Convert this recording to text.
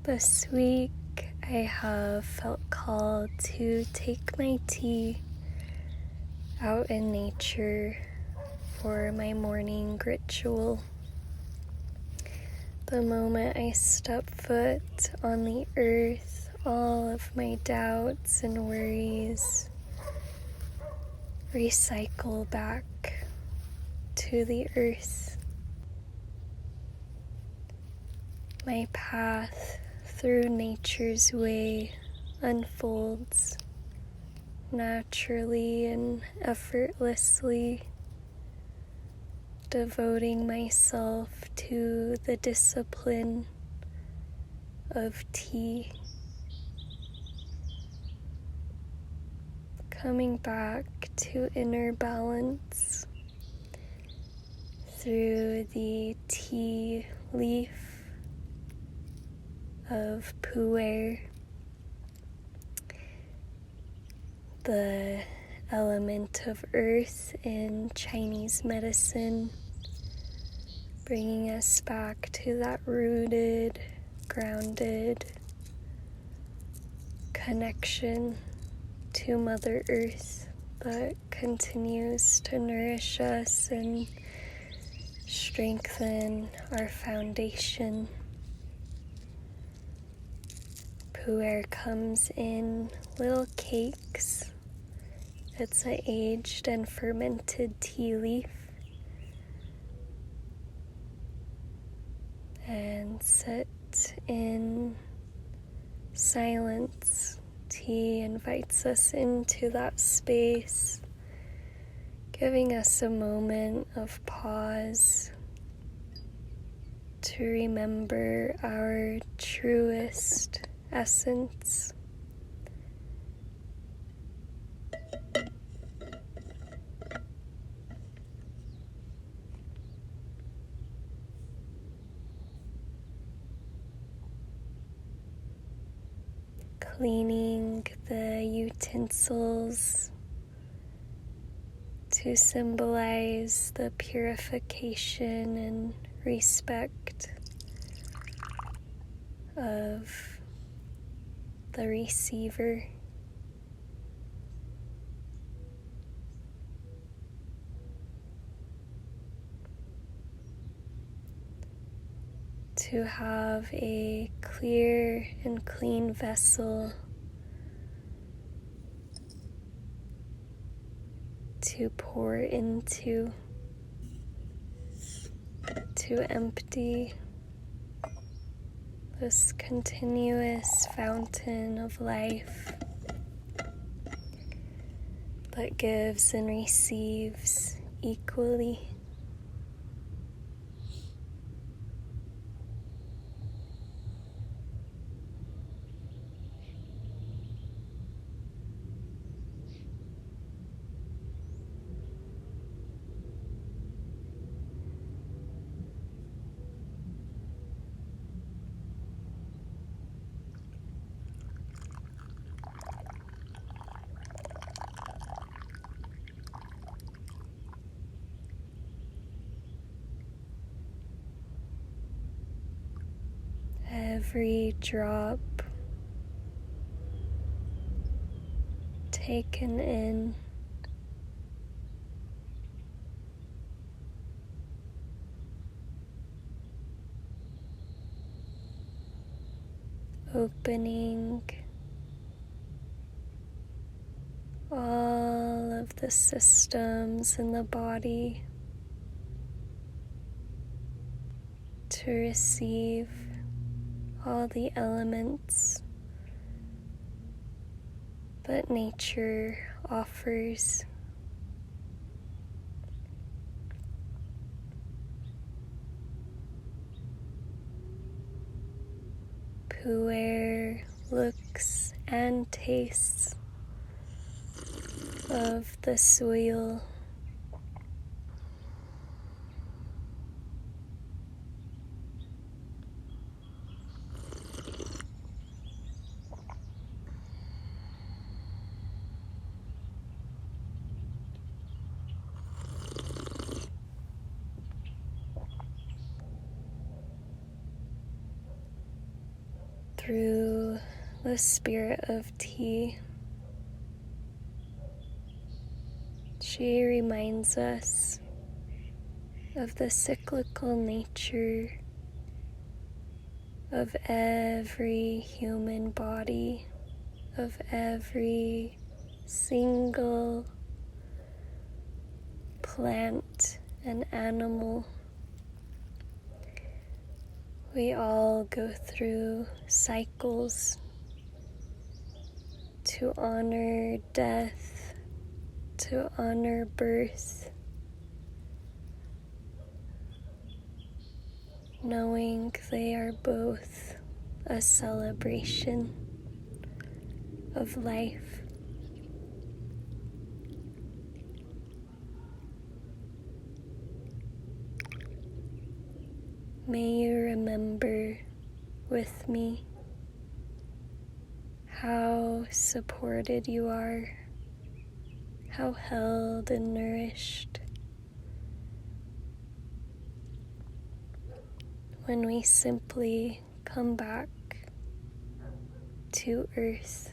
This week I have felt called to take my tea out in nature for my morning ritual. The moment I step foot on the earth, all of my doubts and worries recycle back to the earth. My path through nature's way unfolds naturally and effortlessly, devoting myself to the discipline of tea, coming back to inner balance through the tea leaf of Pu'er, the element of earth in Chinese medicine, bringing us back to that rooted, grounded connection to Mother Earth that continues to nourish us and strengthen our foundation. Pu'er comes in little cakes. It's an aged and fermented tea leaf, and sit in silence. Tea invites us into that space, giving us a moment of pause to remember our truest essence. Cleaning the utensils to symbolize the purification and respect of the receiver. To have a clear and clean vessel to pour into, to empty this continuous fountain of life that gives and receives equally. Every drop taken in, opening all of the systems in the body to receive all the elements that nature offers. Pu'er looks and tastes of the soil, through the spirit of tea. She reminds us of the cyclical nature of every human body, of every single plant and animal. We all go through cycles to honor death, to honor birth, knowing they are both a celebration of life. May you remember with me how supported you are, how held and nourished when we simply come back to earth.